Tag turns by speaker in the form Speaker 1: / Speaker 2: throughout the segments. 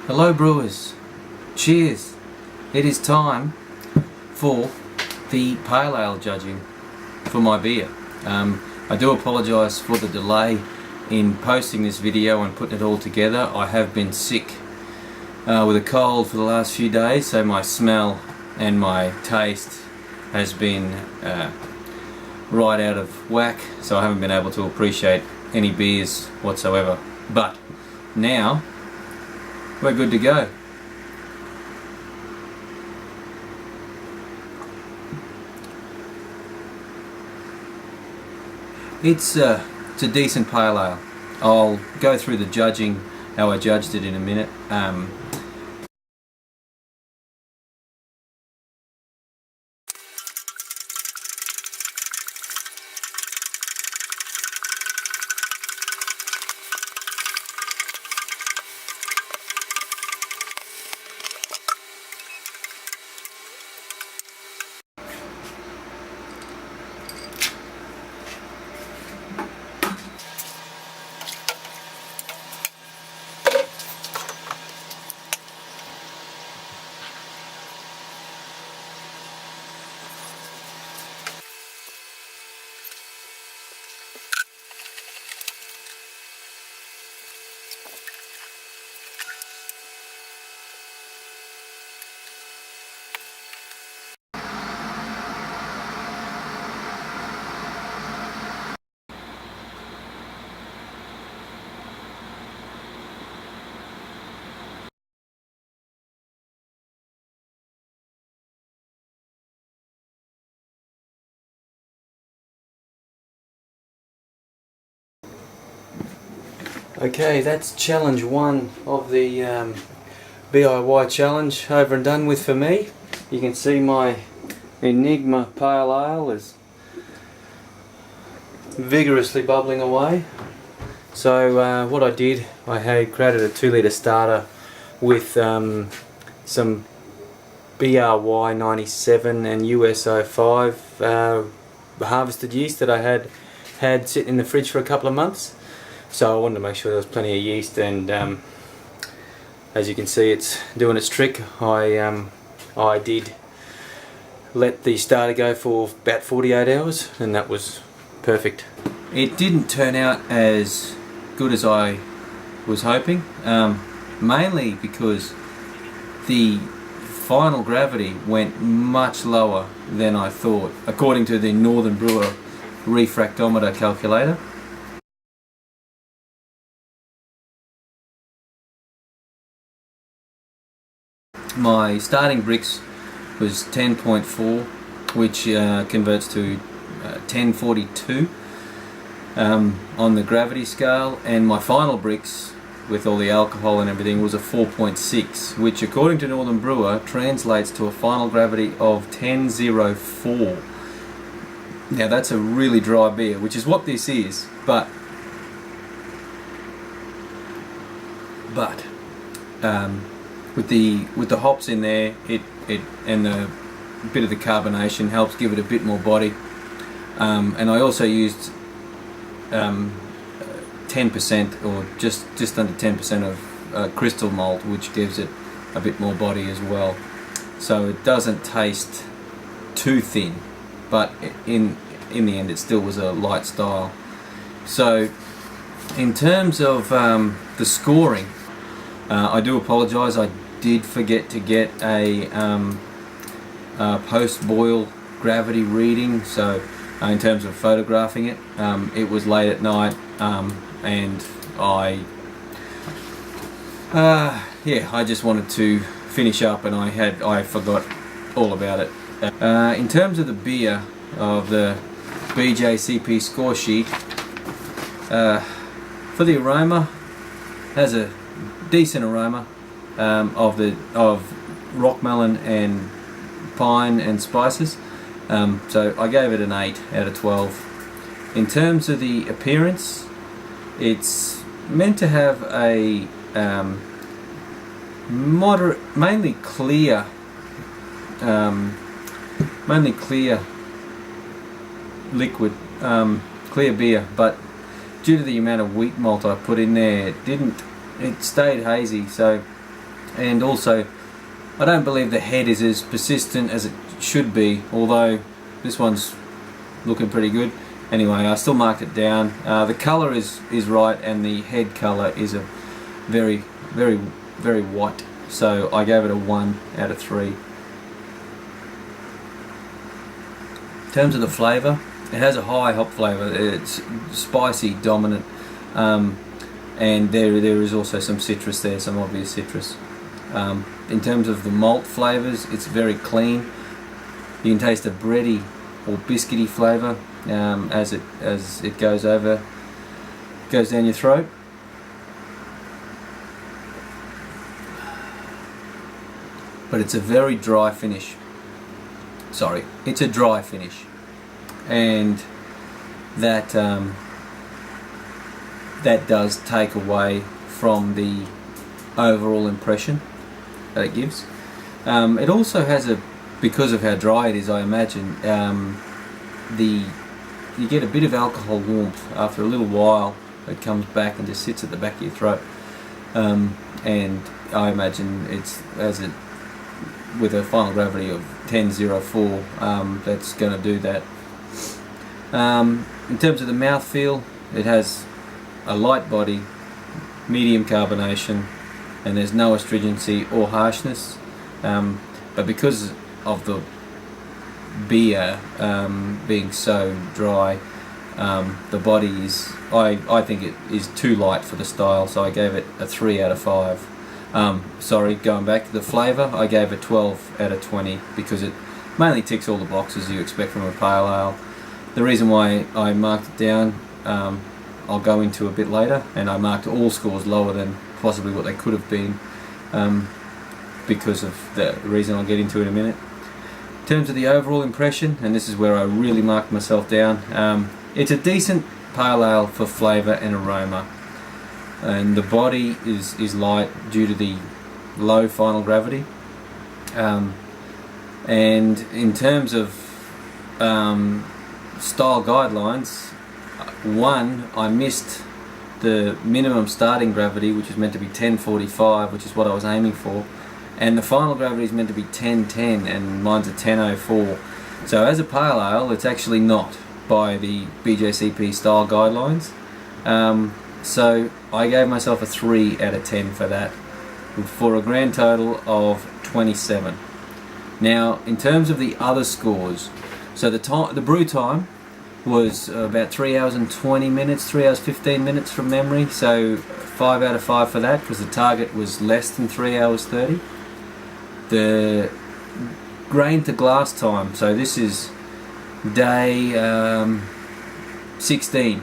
Speaker 1: Hello brewers, cheers. It is time for the pale ale judging for my beer. I do apologise for the delay in posting this video and putting it all together. I have been sick with a cold for the last few days, so my smell and my taste has been right out of whack, so I haven't been able to appreciate any beers whatsoever. But now we're good to go. It's a decent pale ale. I'll go through the judging, how I judged it in a minute. Okay, that's challenge one of the DIY challenge over and done with for me. You can see my Enigma Pale Ale is vigorously bubbling away. So what I did, I had created a 2-litre starter with some BRY 97 and USO 5 harvested yeast that I had sitting in the fridge for a couple of months. So I wanted to make sure there was plenty of yeast, and as you can see, it's doing its trick. I did let the starter go for about 48 hours, and that was perfect. It didn't turn out as good as I was hoping, mainly because the final gravity went much lower than I thought, according to the Northern Brewer refractometer calculator. My starting brix was 10.4, which converts to 1042 on the gravity scale, and my final brix with all the alcohol and everything was a 4.6, which according to Northern Brewer translates to a final gravity of 1004. Now that's a really dry beer, which is what this is, but with the hops in there, it and the bit of the carbonation helps give it a bit more body. And I also used 10% or just under 10% of crystal malt, which gives it a bit more body as well. So it doesn't taste too thin, but in the end it still was a light style. So in terms of the scoring, I do apologise. I did forget to get a post-boil gravity reading, so in terms of photographing it, it was late at night, and I just wanted to finish up, and I forgot all about it. In terms of the beer, of the BJCP score sheet, for the aroma, has a decent aroma of rock melon and pine and spices. So I gave it an 8 out of 12. In terms of the appearance, it's meant to have a mainly clear liquid, clear beer, but due to the amount of wheat malt I put in there, it stayed hazy. So
Speaker 2: and also I don't believe the head is as persistent as it should be, although this one's looking pretty good. Anyway, I still marked it down. The colour is right, and the head colour is a very white, so I gave it a 1 out of 3. In terms of the flavour, it has a high hop flavour. It's spicy, dominant, and there is also some citrus there, some obvious citrus. In terms of the malt flavours, it's very clean. You can taste a bready or biscuity flavour as it goes down your throat. But it's a very dry finish. Sorry, it's a dry finish, and that does take away from the overall impression that it gives. It also has because of how dry it is, I imagine, you get a bit of alcohol warmth after a little while. It comes back and just sits at the back of your throat, and I imagine it's with a final gravity of 10.04, that's going to do that. In terms of the mouthfeel, it has a light body, medium carbonation, and there's no astringency or harshness, but because of the beer being so dry, the body is, I think it is too light for the style, so I gave it a 3 out of 5. Sorry, going back, the flavour, I gave it 12 out of 20 because it mainly ticks all the boxes you expect from a pale ale. The reason why I marked it down, I'll go into a bit later, and I marked all scores lower than possibly what they could have been, because of the reason I'll get into in a minute. In terms of the overall impression, and this is where I really marked myself down, it's a decent pale ale for flavour and aroma, and the body is light due to the low final gravity, and in terms of style guidelines, one, I missed the minimum starting gravity, which is meant to be 1045, which is what I was aiming for, and the final gravity is meant to be 1010, and mine's a 1004. So as a pale ale, it's actually not by the BJCP style guidelines. So I gave myself a 3 out of 10 for that, for a grand total of 27. Now, in terms of the other scores, so the brew time was about 3 hours and 20 minutes, 3 hours 15 minutes from memory, so 5 out of 5 for that, because the target was less than 3 hours 30. The grain to glass time, so this is day 16.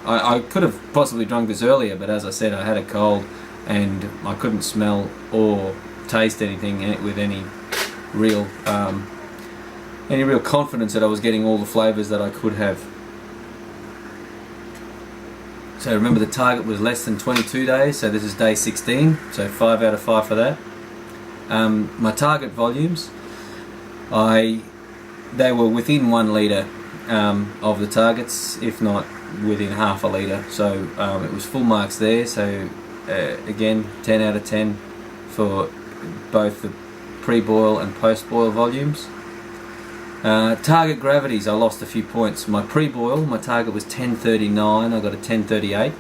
Speaker 2: I could have possibly drunk this earlier, but as I said, I had a cold and I couldn't smell or taste anything with any real confidence that I was getting all the flavours that I could have. So remember, the target was less than 22 days, so this is day 16, so 5 out of 5 for that. My target volumes, they were within 1 litre of the targets, if not within half a litre, so it was full marks there. So again, 10 out of 10 for both the pre-boil and post-boil volumes. Target gravities, I lost a few points. My pre-boil, my target was 1039, I got a 1038.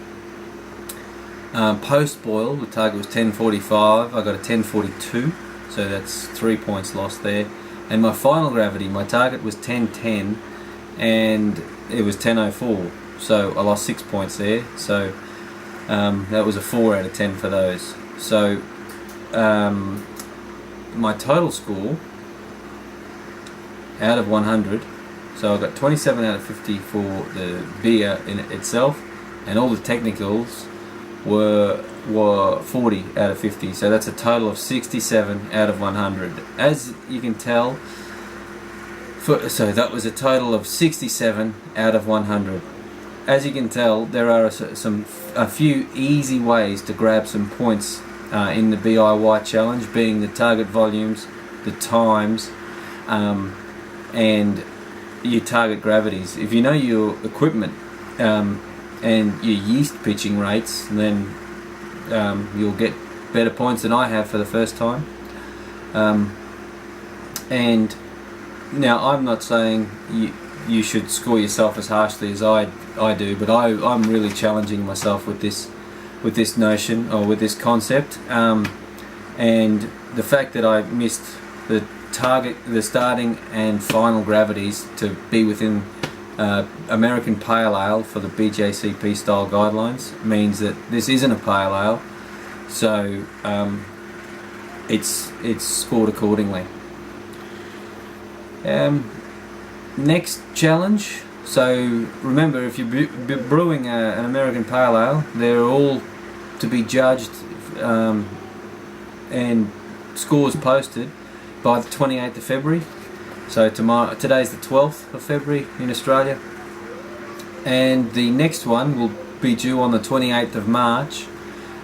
Speaker 2: Post-boil, the target was 1045, I got a 1042, so that's 3 points lost there. And my final gravity, my target was 1010, and it was 1004, so I lost 6 points there. So that was a 4 out of 10 for those. So my total score out of 100, so I got 27 out of 50 for the beer in itself, and all the technicals were 40 out of 50, so that's a total of 67 out of 100. As you can tell, so that was a total of 67 out of 100. As you can tell, there are a few easy ways to grab some points in the BIY challenge, being the target volumes, the times, and your target gravities. If you know your equipment and your yeast pitching rates, then you'll get better points than I have for the first time. And now I'm not saying you should score yourself as harshly as I do, but I'm really challenging myself with this notion, or with this concept, and the fact that I missed the starting and final gravities to be within American Pale Ale for the BJCP style guidelines means that this isn't a pale ale, so it's scored accordingly. Next challenge. So remember, if you're brewing an American Pale Ale, they're all to be judged and scores posted by the 28th of February. So today's the 12th of February in Australia, and the next one will be due on the 28th of March,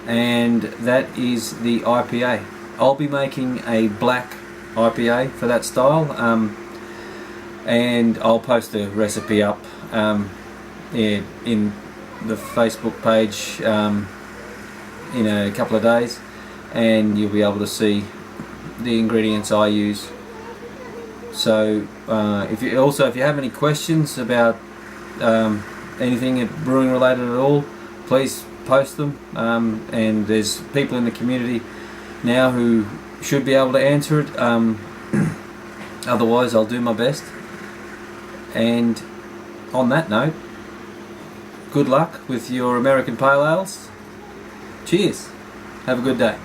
Speaker 2: and that is the IPA. I'll be making a black IPA for that style, and I'll post the recipe up in the Facebook page in a couple of days, and you'll be able to see the ingredients I use. So if you have any questions about anything brewing related at all, please post them, and there's people in the community now who should be able to answer it. Otherwise I'll do my best. And on that note, good luck with your American Pale Ales. Cheers. Have a good day.